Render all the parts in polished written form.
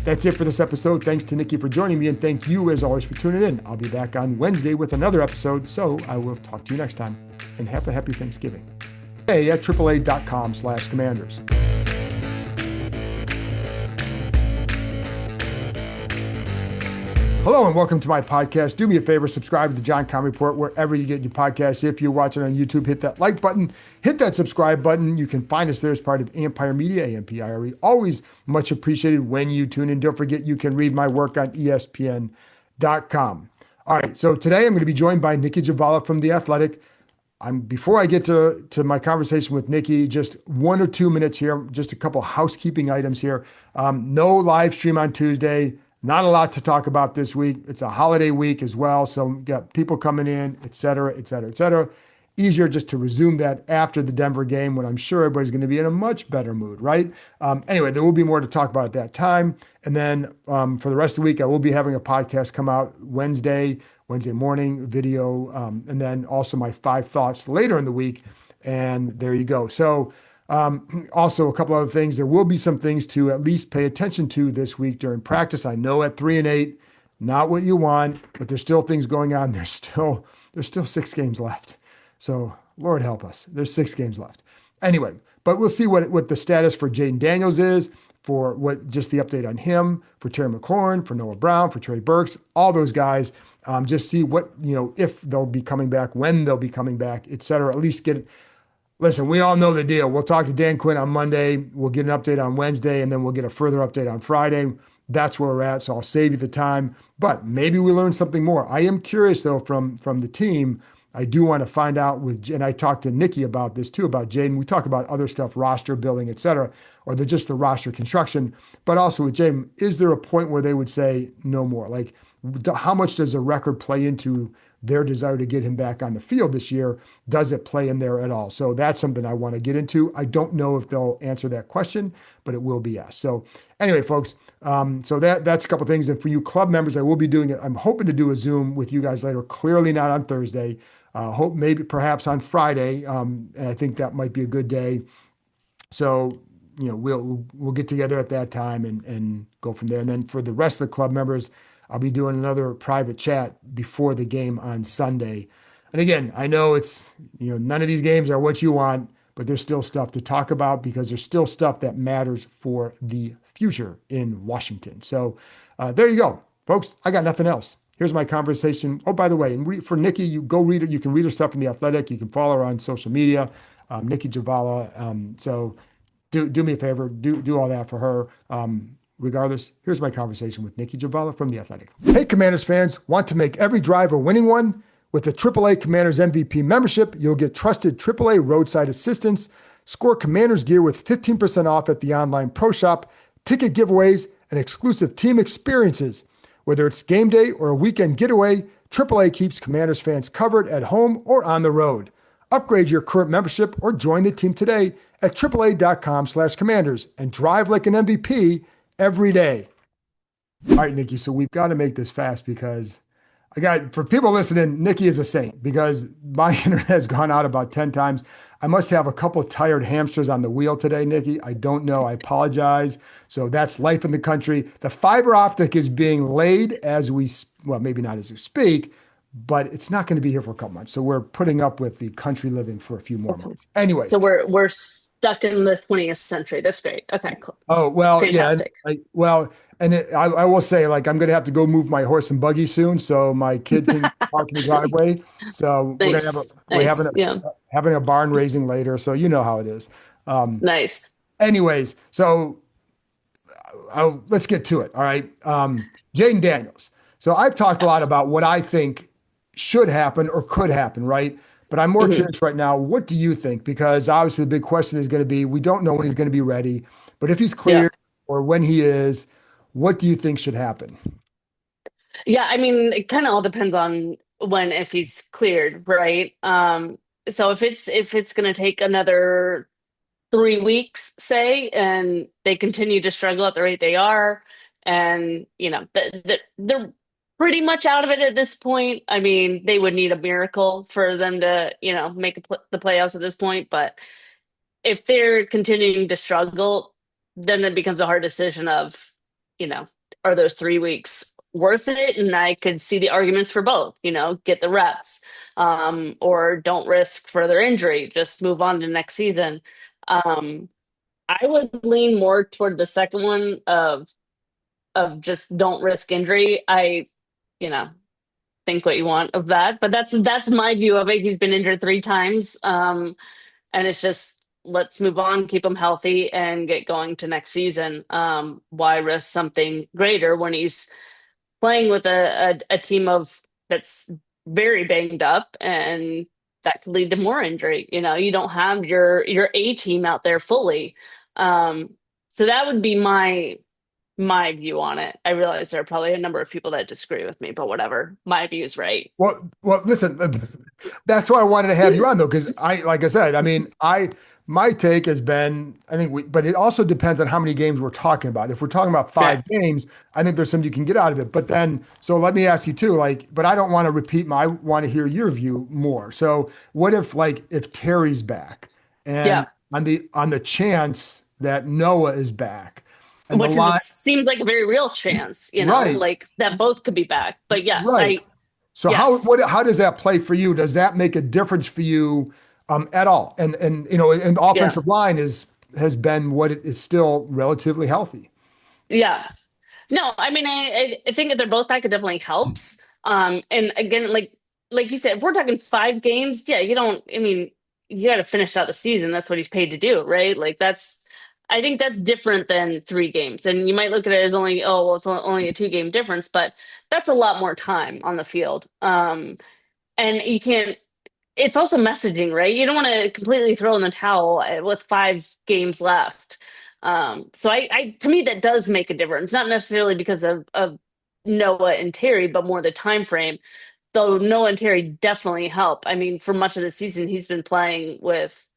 That's it for this episode. Thanks to Nicki for joining me, and thank you, as always, for tuning in. I'll be back on Wednesday with another episode, so I will talk to you next time, and have a happy Thanksgiving. Hey, at AAA.com/commanders. Hello and welcome to my podcast. Do me a favor, subscribe to the John KEIM Report wherever you get your podcasts. If you're watching on YouTube, hit that like button, hit that subscribe button. You can find us there as part of Ampire Media, Ampire. Always much appreciated when you tune in. Don't forget you can read my work on ESPN.com. All right, so today I'm going to be joined by Nicki Jhabvala from The Athletic. Before I get to my conversation with Nicki, just 1 or 2 minutes here, just a couple housekeeping items here. No live stream on Tuesday. Not a lot to talk about this week. It's a holiday week as well. So we've got people coming in, et cetera, et cetera, et cetera. Easier just to resume that after the Denver game when I'm sure everybody's going to be in a much better mood, right? Anyway, there will be more to talk about at that time. And then for the rest of the week, I will be having a podcast come out Wednesday morning video, and then also my 5 thoughts later in the week. And there you go. So also, a couple other things. There will be some things to at least pay attention to this week during practice. I know at 3-8, not what you want, but there's still things going on. There's still 6 games left. So Lord help us. There's 6 games left. Anyway, but we'll see what the status for Jaden Daniels is, for what just the update on him, for Terry McLaurin, for Noah Brown, for Trey Burks, all those guys. Just see what, if they'll be coming back, when they'll be coming back, et cetera. At least get. Listen, we all know the deal. We'll talk to Dan Quinn on Monday. We'll get an update on Wednesday, and then we'll get a further update on Friday. That's where we're at, so I'll save you the time. But maybe we learn something more. I am curious, though, from the team. I do want to find out and I talked to Nicki about this, too, about Jaden. We talk about other stuff, roster building, et cetera, or just the roster construction. But also with Jaden, is there a point where they would say no more? Like, how much does a record play into their desire to get him back on the field this year? Does it play in there at all? So that's something I want to get into. I don't know if they'll answer that question, but it will be asked. So anyway, folks, so that's a couple things. And for you club members, I will be doing it. I'm hoping to do a Zoom with you guys later. Clearly not on Thursday. Hope maybe perhaps on Friday. And I think that might be a good day. So we'll get together at that time and go from there. And then for the rest of the club members, I'll be doing another private chat before the game on Sunday. And again, I know it's, none of these games are what you want, but there's still stuff to talk about because there's still stuff that matters for the future in Washington. So there you go, folks. I got nothing else. Here's my conversation. Oh, by the way, and for Nicki, you go read it. You can read her stuff in The Athletic. You can follow her on social media, Nicki Jhabvala. So do me a favor, do all that for her. Regardless, here's my conversation with Nicki Jhabvala from The Athletic. Hey, Commanders fans, want to make every drive a winning one? With the AAA Commanders MVP membership, you'll get trusted AAA roadside assistance, score Commanders gear with 15% off at the online pro shop, ticket giveaways, and exclusive team experiences. Whether it's game day or a weekend getaway, AAA keeps Commanders fans covered at home or on the road. Upgrade your current membership or join the team today at AAA.com/commanders and drive like an MVP every day. All right, Nicki, so we've got to make this fast because for people listening, Nicki is a saint because my internet has gone out about 10 times. I must have a couple tired hamsters on the wheel today, Nicki. I don't know. I apologize. So that's life in the country. The fiber optic is being laid maybe not as we speak, but it's not going to be here for a couple months. So we're putting up with the country living for a few more months. Anyway. So we're stuck in the 20th century. That's great. Okay, cool. Oh, well, fantastic. Yeah. I will say, like, I'm going to have to go move my horse and buggy soon so my kid can park in the driveway. So nice. we're having a barn raising later. So you know how it is. Nice. Anyways, so let's get to it. All right. Jaden Daniels. So I've talked a lot about what I think should happen or could happen, right? But I'm more curious right now, what do you think? Because obviously the big question is going to be, we don't know when he's going to be ready, but if he's cleared or when he is, what do you think should happen? Yeah, I mean, it kind of all depends on if he's cleared, right? So if it's going to take another 3 weeks, say, and they continue to struggle at the rate they are, and they're pretty much out of it at this point. I mean, they would need a miracle for them to, make the playoffs at this point. But if they're continuing to struggle, then it becomes a hard decision of, you know, are those 3 weeks worth it? And I could see the arguments for both, get the reps, or don't risk further injury, just move on to next season. Um, I would lean more toward the second one of just don't risk injury. You know, think what you want of that, but that's my view of it. He's been injured 3 times, and it's just let's move on, keep him healthy, and get going to next season. Why risk something greater when he's playing with a team of that's very banged up, and that could lead to more injury. You don't have your A team out there fully. So that would be my view on it. I realize there are probably a number of people that disagree with me, but whatever. My view is right. Well, listen, that's why I wanted to have you on though, because like I said, I mean, my take has been, I think but it also depends on how many games we're talking about. If we're talking about Right. 5 games, I think there's something you can get out of it. But then, so let me ask you too, like, but I don't want to repeat I want to hear your view more. So what if if Terry's back and Yeah. on the chance that Noah is back and the Which is line, seems like a very real chance, right, like that both could be back. But yes, right. So yes. how does that play for you? Does that make a difference for you at all? And the Yeah. offensive line has been what it is still relatively healthy. Yeah. No, I mean, I think if they're both back, it definitely helps. And again, like you said, if we're talking 5 games, yeah, you don't. I mean, you got to finish out the season. That's what he's paid to do, right? Like that's. I think that's different than 3 games. And you might look at it as only, oh, well, it's only a 2 game difference, but that's a lot more time on the field. And you can't. It's also messaging, right? You don't want to completely throw in the towel with 5 games left. So to me, that does make a difference. Not necessarily because of Noah and Terry, but more the time frame. Though Noah and Terry definitely help. I mean, for much of the season, he's been playing with,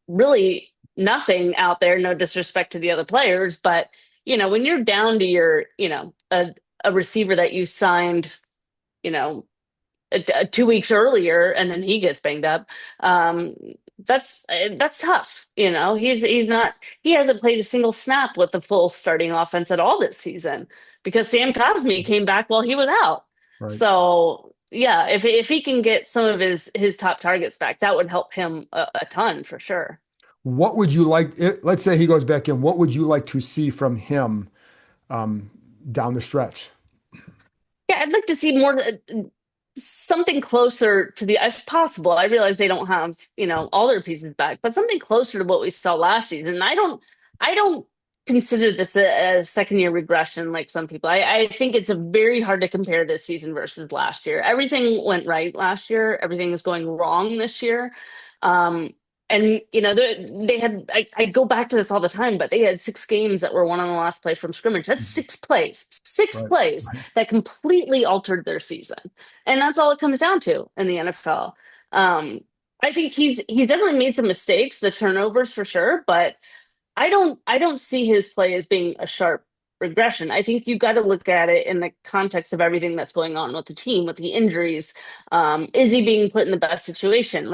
really nothing out there. No disrespect to the other players, but when you're down to a receiver that you signed, you know, 2 weeks earlier, and then he gets banged up. Um, that's tough. He hasn't played a single snap with the full starting offense at all this season because Sam Cosmi came back while he was out. Right. So yeah, if he can get some of his top targets back, that would help him a ton for sure. What would you like? Let's say he goes back in. What would you like to see from him um, down the stretch? Yeah, I'd like to see more, something closer to the, if possible. I realize they don't have, all their pieces back, but something closer to what we saw last season. And I don't consider this a second year regression like some people. I think it's a very hard to compare this season versus last year. Everything went right last year. Everything is going wrong this year. Um, and they had, I go back to this all the time, but they had 6 games that were won on the last play from scrimmage. That's Mhm. 6 plays, six Right. plays that completely altered their season. And that's all it comes down to in the NFL. I think he's definitely made some mistakes, the turnovers for sure, but I don't see his play as being a sharp regression. I think you got to look at it in the context of everything that's going on with the team, with the injuries. Is he being put in the best situation?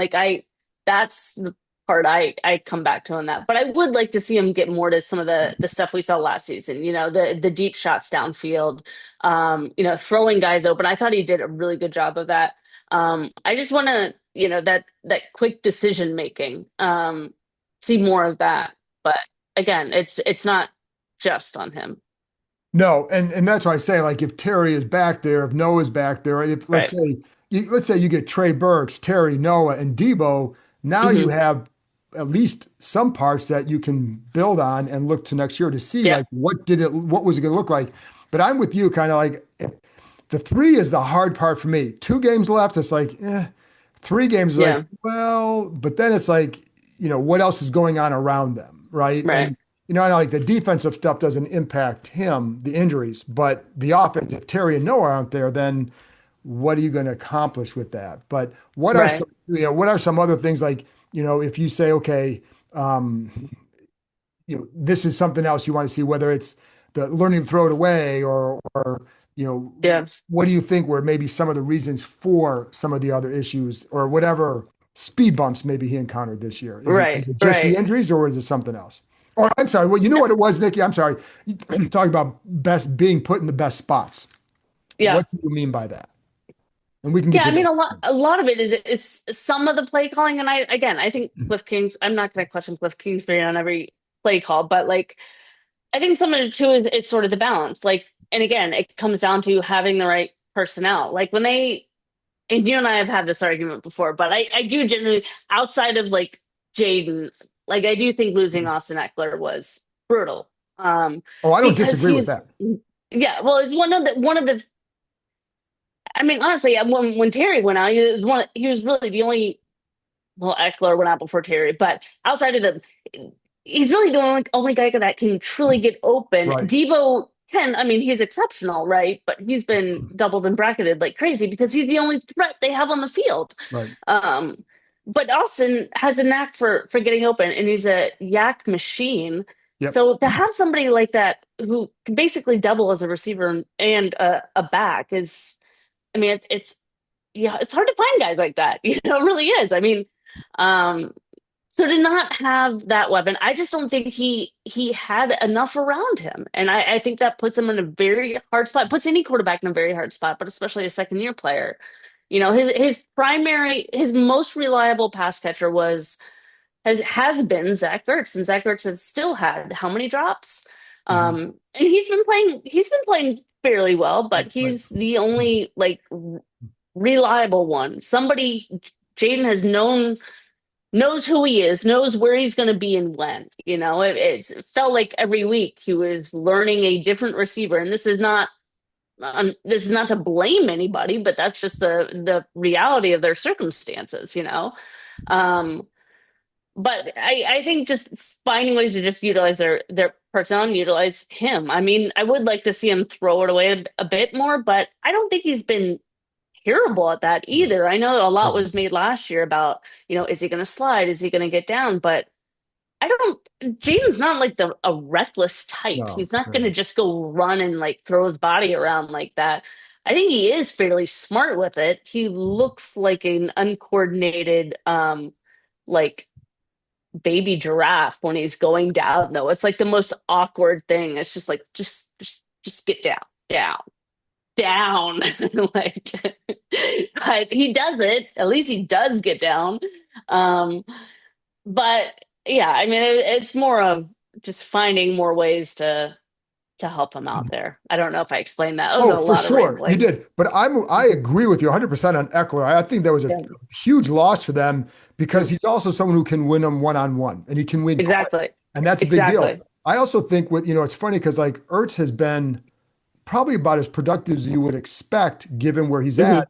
That's the part I come back to on that. But I would like to see him get more to some of the stuff we saw last season. The deep shots downfield. Throwing guys open. I thought he did a really good job of that. I just want to, that quick decision making. See more of that. But again, it's not just on him. No, and that's why I say, like, if Terry is back there, if Noah's back there, if Right. let's say you get Trey Burks, Terry, Noah, and Debo, now you Hmm. have at least some parts that you can build on and look to next year to see Yep. like what was it going to look like. But I'm with you, kind of like the three is the hard part for me. 2 games left, it's like, 3 games is like, Yeah. well, but then it's like, what else is going on around them, right? Right. And I know like the defensive stuff doesn't impact him, the injuries, but the offense, if Terry and Noah aren't there, then what are you going to accomplish with that? But Right. what are some other things like, if you say, okay, um, this is something else you want to see, whether it's the learning to throw it away or, Yeah. what do you think were maybe some of the reasons for some of the other issues or whatever speed bumps maybe he encountered this year? Is Right. it just the Right. injuries or is it something else? Or I'm sorry. Well, you know what it was, Nikki? I'm sorry. Talking about best being put in the best spots. Yeah. What do you mean by that? And we can get Yeah, to I mean that. a lot of it is some of the play calling, and I think Cliff King's. I'm not going to question Cliff Kingsbury on every play call, but like I think some of it too is sort of the balance. Like, and again, it comes down to having the right personnel. Like when they and you and I have had this argument before, but I do generally outside of like Jaden, like I do think losing Austin Eckler was brutal. Oh, I don't Because disagree with he's that. yeah, well, it's one of the I mean, honestly, when Terry went out, he was really the only well, Eckler went out before Terry, but outside of he's really the only guy that can truly get open. Right. Debo can, I mean, he's exceptional, right? But he's been doubled and bracketed like crazy because he's the only threat they have on the field. Right. Um, but Austin has a knack for getting open, and he's a yak machine. Yep. So to have somebody like that who can basically double as a receiver and a back is, I mean, it's yeah, it's hard to find guys like that. It really is. I mean, um, so to not have that weapon, I just don't think he had enough around him, and I think that puts him in a very hard spot. Puts any quarterback in a very hard spot, but especially a second year player. His most reliable pass catcher has been Zach Ertz, and Zach Ertz has still had how many drops? Mhm. And he's been playing fairly well, but Right. he's the only like reliable one. Somebody Jaden has knows who he is, knows where he's going to be and when. It felt like every week he was learning a different receiver, and this is not to blame anybody, but that's just the reality of their circumstances. Um, but I think just finding ways to just utilize their personnel and utilize him. I mean, I would like to see him throw it away a bit more, but I don't think he's been terrible at that No. either. I know a lot No. was made last year about, is he going to slide? Is he going to get down? But I don't, Jaden's not like a reckless type. No. He's not going to No. just go run and like throw his body around like that. I think he is fairly smart with it. He looks like an uncoordinated, like baby giraffe when he's going down, though. It's like the most awkward thing. It's just like, just get down. Like, but he does it. At least he does get down. Um, but yeah, I mean, it's more of just finding more ways to help him out there. I don't know if I explained that. It was Oh, a for lot of sure. You rambling. did. But I agree with you 100% on Eckler. I think that was a Yeah, huge loss for them because yeah, he's also someone who can win them one-on-one and he can win quick. exactly, And that's a big deal. exactly. I also think it's funny because like Ertz has been probably about as productive as you would expect given where he's Hmm. at,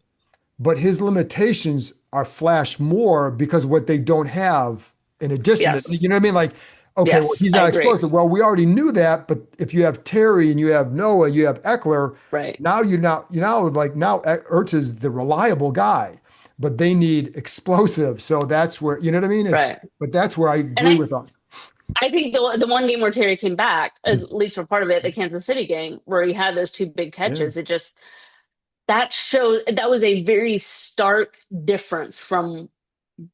but his limitations are flash more because what they don't have in addition to, Yes, you know what I mean? Like, okay, well, yes, he's I not agree. explosive. Well, we already knew that, but if you have Terry and you have Noah, you have Eckler, Right, now Ertz is the reliable guy, but they need explosive. So that's where, you know what I mean? right. But that's where I And agree I with them. I think the one game where Terry came back, at least for part of it, the Kansas City game, where he had those two big Yeah. catches, that was a very stark difference from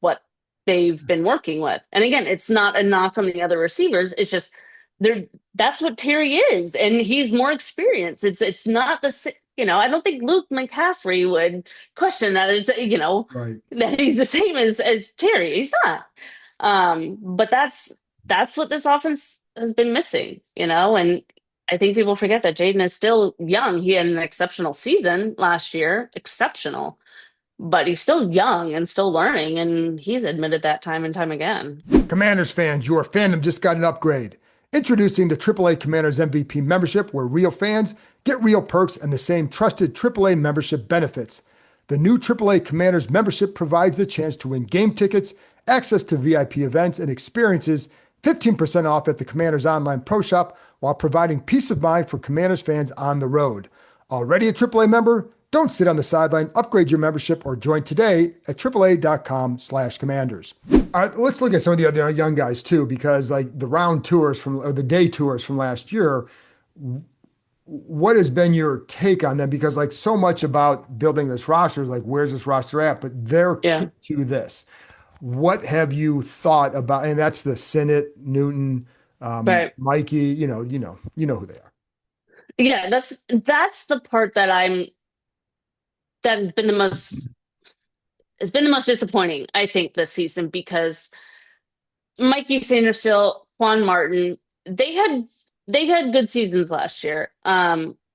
what they've been working with. And again, it's not a knock on the other receivers. It's just they're that's what Terry is, and he's more experienced. It's not I don't think Luke McCaffrey would question that. Right. That he's the same as Terry. He's not. But that's what this offense has been missing. And I think people forget that Jaden is still young. He had an exceptional season last year, exceptional, but he's still young and still learning, and he's admitted that time and time again. Commanders fans, your fandom just got an upgrade. Introducing the AAA Commanders MVP membership, where real fans get real perks and the same trusted AAA membership benefits. The new AAA Commanders membership provides the chance to win game tickets, access to VIP events and experiences, 15% off at the Commanders Online Pro Shop, while providing peace of mind for Commanders fans on the road. Already a AAA member? Don't sit on the sideline. Upgrade your membership or join today at AAA.com/commanders. All right, let's look at some of the other young guys too, because like the day tours from last year, what has been your take on them? Because like so much about building this roster is like, where's this roster at? But they're Yeah. key to this. What have you thought about? And that's the Sinnott, Newton, Right. Mikey, you know who they are. Yeah, that's the part that has been the most disappointing, I think, this season because Mikey Sanderstill, Juan Martin, they had they had good seasons last year.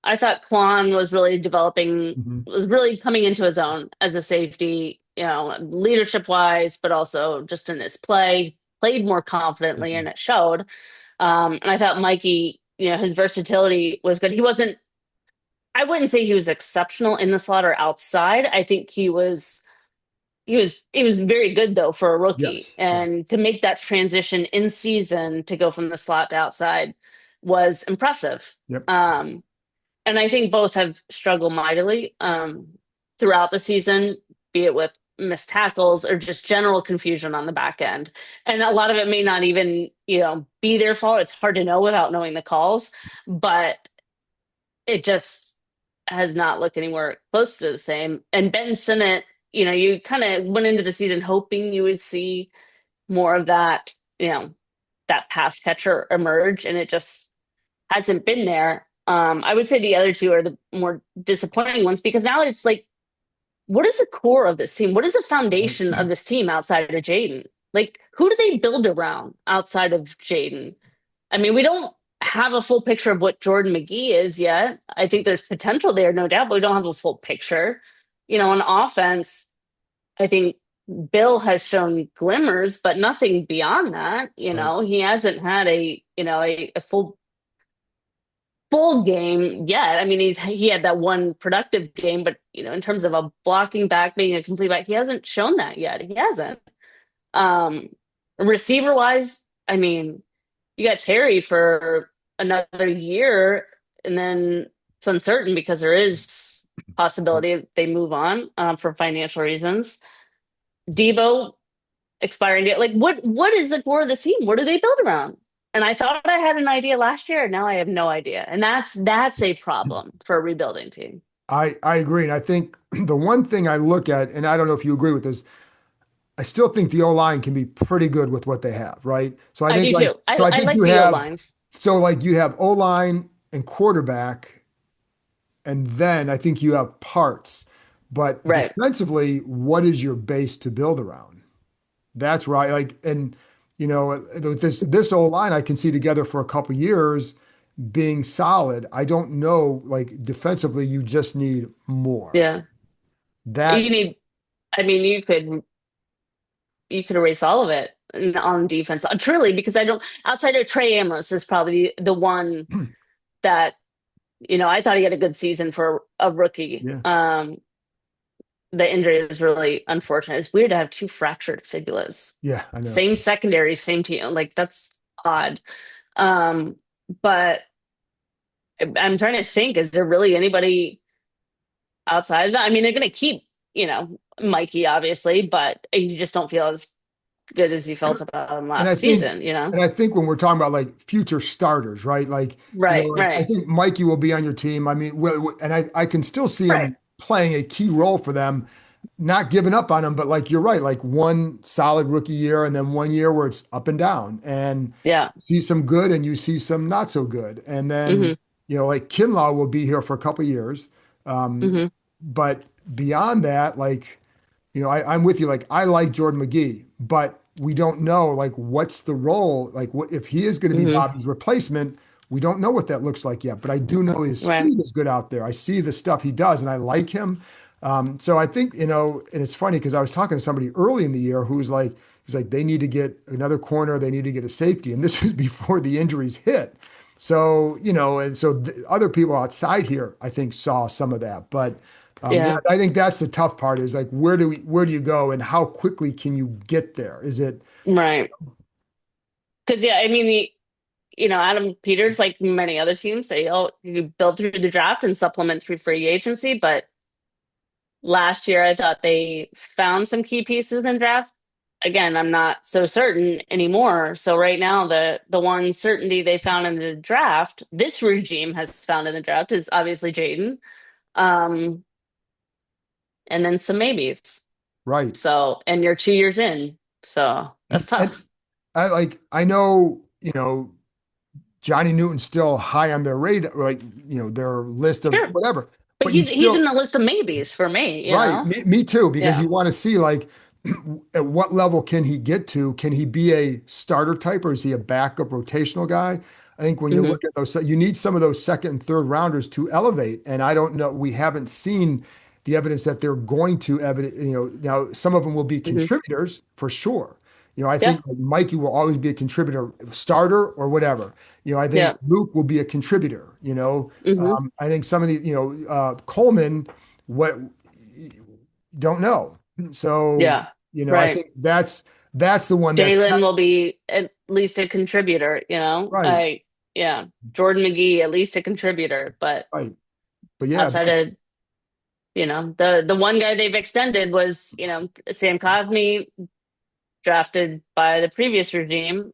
I thought Quan was really developing, Mhm. was really coming into his own as a safety, leadership wise, but also just in his play, played more confidently Mhm. and it showed. And I thought Mikey, his versatility was good. I wouldn't say he was exceptional in the slot or outside. I think he was very good though for a rookie. Yes. Yeah. And to make that transition in season to go from the slot to outside was impressive. Yep. Um, and I think both have struggled mightily throughout the season, be it with missed tackles or just general confusion on the back end. And a lot of it may not even, be their fault. It's hard to know without knowing the calls, but it just has not looked anywhere close to the same. And Ben Sinnott, you kind of went into the season hoping you would see more of that, that pass catcher emerge, and it just hasn't been there. I would say the other two are the more disappointing ones because now it's like, what is the core of this team? What is the foundation of this team outside of Jaden? Like, who do they build around outside of Jaden? I mean, we don't have a full picture of what Jordan McGee is yet. I think there's potential there, no doubt, but we don't have a full picture. On offense, I think Bill has shown glimmers, but nothing beyond that. Right. He hasn't had a full game yet. I mean, he had that one productive game, but in terms of a blocking back, being a complete back, he hasn't shown that yet. He hasn't. Um, receiver wise, I mean, you got Terry for another year, and then it's uncertain because there is possibility they move on for financial reasons. Debo expiring date. Like, what is the core of the team? What do they build around? And I thought I had an idea last year. Now I have no idea, and that's a problem for a rebuilding team. I agree. And I think the one thing I look at, and I don't know if you agree with this, I still think the O line can be pretty good with what they have, right? So I I think do like too. so I I think you like the O have line. you have O line and quarterback, and then I think you have parts. But Right. defensively, what is your base to build around? That's right. With this O line, I can see together for a couple years being solid. I don't know, like defensively, you just need more. Yeah. You That need. I mean, you could erase all of it on defense. Truly, because I don't. Outside of Trey Amos is probably the one that I thought he had a good season for a rookie. yeah, The injury was really unfortunate. It's weird to have two fractured fibulas. yeah, I know. Same secondary, same team. Like that's odd. Um, but I'm trying to think, is there really anybody outside of that? I mean, they're gonna keep, Mikey, obviously, but you just don't feel as good as you felt about him And I last think, season. and I think when we're talking about like future starters, right? Right, Like I right, think Mikey will be on your team. I mean, and I can still see right. him playing a key role for them, not giving up on him, but like you're right, like one solid rookie year and then one year where it's up and down and Yeah. see some good and you see some not so good. And then, Hmm. like Kinlaw will be here for a couple years. Um, Hmm. but beyond that, like, I'm with you. Like, I like Jordan McGee, but we don't know like what's the role. Like, what if he is going to be Hmm. Bobby's replacement? We don't know what that looks like yet. But I do know his Right. speed is good out there. I see the stuff he does, and I like him. So I think and it's funny because I was talking to somebody early in the year who's like they need to get another corner, they need to get a safety, and this is before the injuries hit. So and so other people outside here, I think, saw some of that, but. Yeah, Yeah. I think that's the tough part is like where do you go and how quickly can you get there? Is it Right. Because yeah, I mean, Adam Peters, like many other teams, say, "Oh, you build through the draft and supplement through free agency." But last year, I thought they found some key pieces in draft. Again, I'm not so certain anymore. So right now, the one certainty they found in the draft, this regime has found in the draft, is obviously Jaden, um, and then some maybes. right? So, and you're 2 years in, so that's And tough. I know, Johnny Newton's still high on their radar, like, their list of Sure. whatever. But But you he's in still, the list of maybes for me, you right, know? me too, because Yeah. you want to see like at what level can he get to? Can he be a starter type or is he a backup rotational guy? I think when you Hmm. look at those, you need some of those second and third rounders to elevate. And I don't know, we haven't seen the evidence that they're going to evidence, now some of them will be Hmm. contributors for sure. I Yeah. think like Mikey will always be a contributor, starter or whatever. I think Yeah. Luke will be a contributor. Hmm. I think some of the, Coleman, what don't know. So, Yeah. I Right. think that's the one that's Jalen will be at least a contributor, you know? right, Yeah. Jordan McGee, at least a contributor. But right. But yeah, outside that's of, the one guy they've extended was, Sam Cosmi, drafted by the previous regime.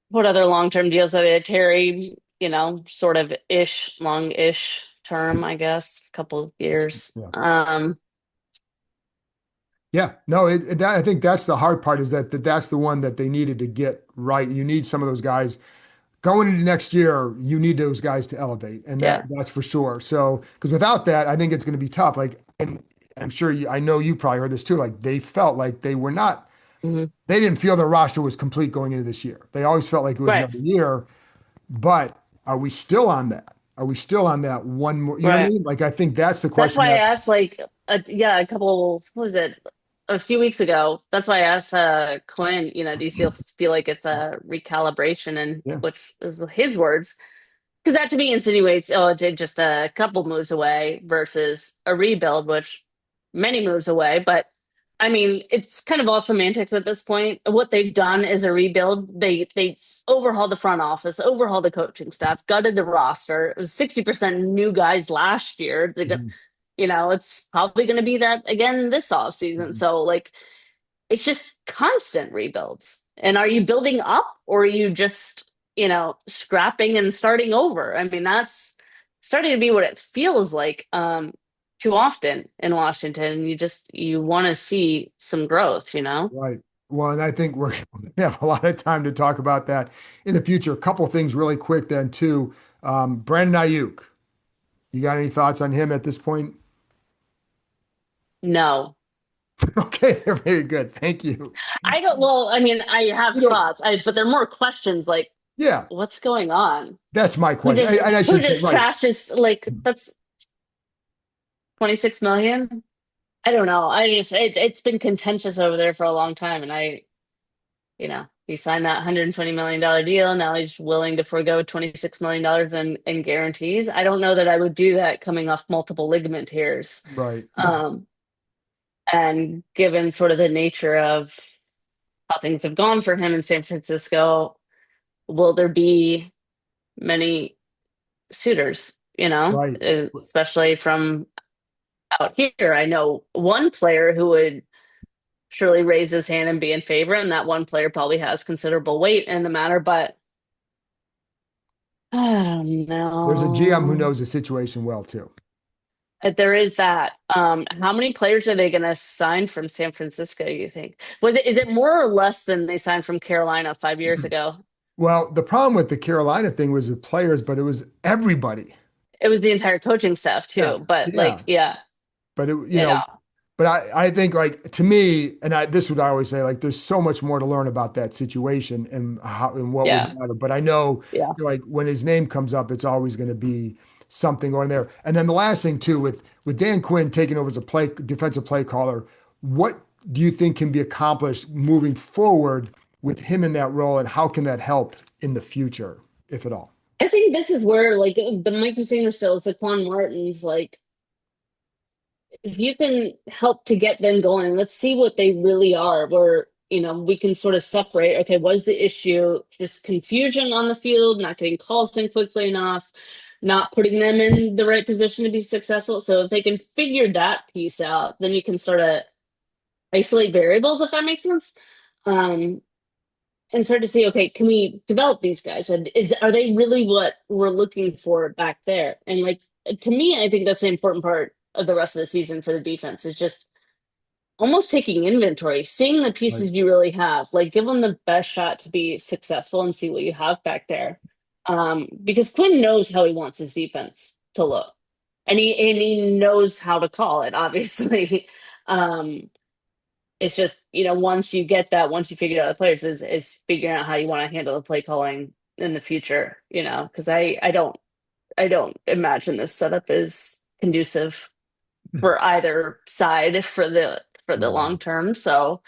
What other long-term deals are there? Terry, sort of long-ish term, I guess, couple of years. yeah. Yeah, no, I think that's the hard part is that's the one that they needed to get right. You need some of those guys going into next year. You need those guys to elevate, and Yeah. that's for sure. So, because without that, I think it's going to be tough. Like, and I'm sure I know you probably heard this too. Like, they felt like they were not, Hmm. they didn't feel their roster was complete going into this year. They always felt like it was Right. another year. But are we still on that? Are we still on that one more? You know what I Right. mean? Like, I think that's the That's question why I that, asked, like, a couple, what was it, a few weeks ago. That's why I asked Quinn, do you still feel like it's a recalibration? And yeah, which is his words, because that to me insinuates, oh, it did just a couple moves away versus a rebuild, which many moves away. But I mean, it's kind of all semantics at this point. What they've done is a rebuild. They overhauled the front office, overhauled the coaching staff, gutted the roster. It was 60% new guys last year. mhm, It's probably going to be that again this off season. mhm, So like, it's just constant rebuilds. And are you building up or are you just, scrapping and starting over? I mean, that's starting to be what it feels like too often in Washington. You want to see some growth, you know? right. Well, and I think we're going to have a lot of time to talk about that in the future. A couple of things really quick then too. Brandon Ayuk, you got any thoughts on him at this point? No. Okay, very good. Thank you. I don't well, I mean, I have You know, thoughts, but they're more questions like yeah, what's going on? that's my Who question. just And I who should say, just right. trashes like that's 26 million? I don't know. It's been contentious over there for a long time, and he signed that $120 million deal. Now he's willing to forego $26 million in guarantees. I don't know that I would do that coming off multiple ligament tears. Right, Um, and given sort of the nature of how things have gone for him in San Francisco, will there be many suitors? right. Especially from out here. I know one player who would surely raise his hand and be in favor. And that one player probably has considerable weight in the matter, but I don't There's a GM who know. knows the situation well too. There is that. How many players are they going to sign from San Francisco, you think? Is it more or less than they signed from Carolina 5 years ago? Well, the problem with the Carolina thing was the players, but it was everybody. It was the entire coaching staff Yeah, too, but yeah. like, yeah, But yeah, but I think like to me, and this is what I always say, like there's so much more to learn about that situation and how and what would yeah, matter. But I know yeah. like when his name comes up, it's always going to be something on there. And then the last thing too, with Dan Quinn taking over as a defensive play caller, what do you think can be accomplished moving forward with him in that role, and how can that help in the future, if at all? I think this is where like the Mikey Singer stills, the Quan Martins, like if you can help to get them going, let's see what they really are. Where, we can sort of separate, okay, was the issue just confusion on the field, not getting calls in quickly enough, not putting them in the right position to be successful? So if they can figure that piece out, then you can sort of isolate variables, if that makes sense. Um, and start to see, okay, can we develop these guys? Are they really what we're looking for back there? And like to me, I think that's the important part of the rest of the season for the defense is just almost taking inventory, seeing the Right. pieces you really have, like give them the best shot to be successful and see what you have back there. Because Quinn knows how he wants his defense to look, and he knows how to call it, obviously. um, it's just, once you get that, once you figure out the players, is figuring out how you want to handle the play calling in the future, because I don't imagine this setup is conducive for either side for the No. long term. So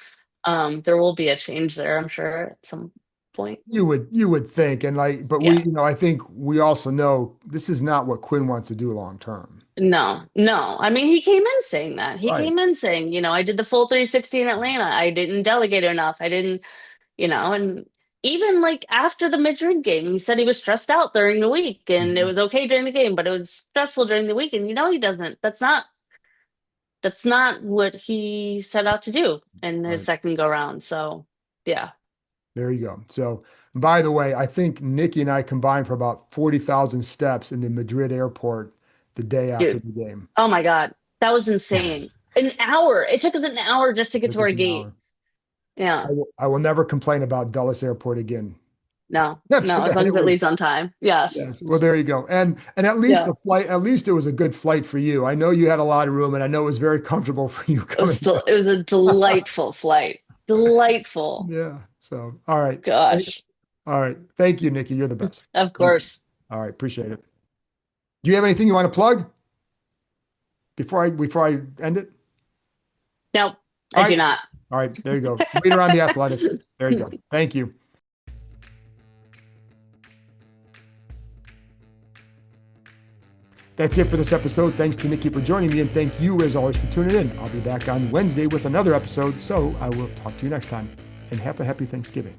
there will be a change there, I'm sure, at some point. You would think, and but Yeah. I think we also know this is not what Quinn wants to do long term. No, no. I mean, he came in saying that. He Right. came in saying, I did the full 360 in Atlanta. I didn't delegate enough. I didn't, and even like after the Madrid game, he said he was stressed out during the week and it Mhm. was okay during the game, but it was stressful during the week. And he doesn't. That's not what he set out to do in his Right. second go round. So yeah. There you go. So, by the way, I think Nikki and I combined for about 40,000 steps in the Madrid airport the day after Dude, the game. oh my God. That was insane. An hour. It took us an hour just to get Took to our us an gate. hour. I Yeah. will, I will never complain about Dulles Airport again. No, After no, as that, long it as it was leaves on time. Yes. yes. Well, there you go. And at least Yeah. the flight, at least it was a good flight for you. I know you had a lot of room, and I know it was very comfortable for you It was coming still, it was a down. delightful flight. Delightful. Yeah. So, all right. Gosh. All right. Thank you, Nikki. You're the best. Of Thank you. course. All right. Appreciate it. Do you have anything you want to plug before I end it? No, All I right. do not. All right. There you go. Reader on the Athletic. There you go. Thank you. That's it for this episode. Thanks to Nikki for joining me, and thank you, as always, for tuning in. I'll be back on Wednesday with another episode, so I will talk to you next time. And have a happy Thanksgiving.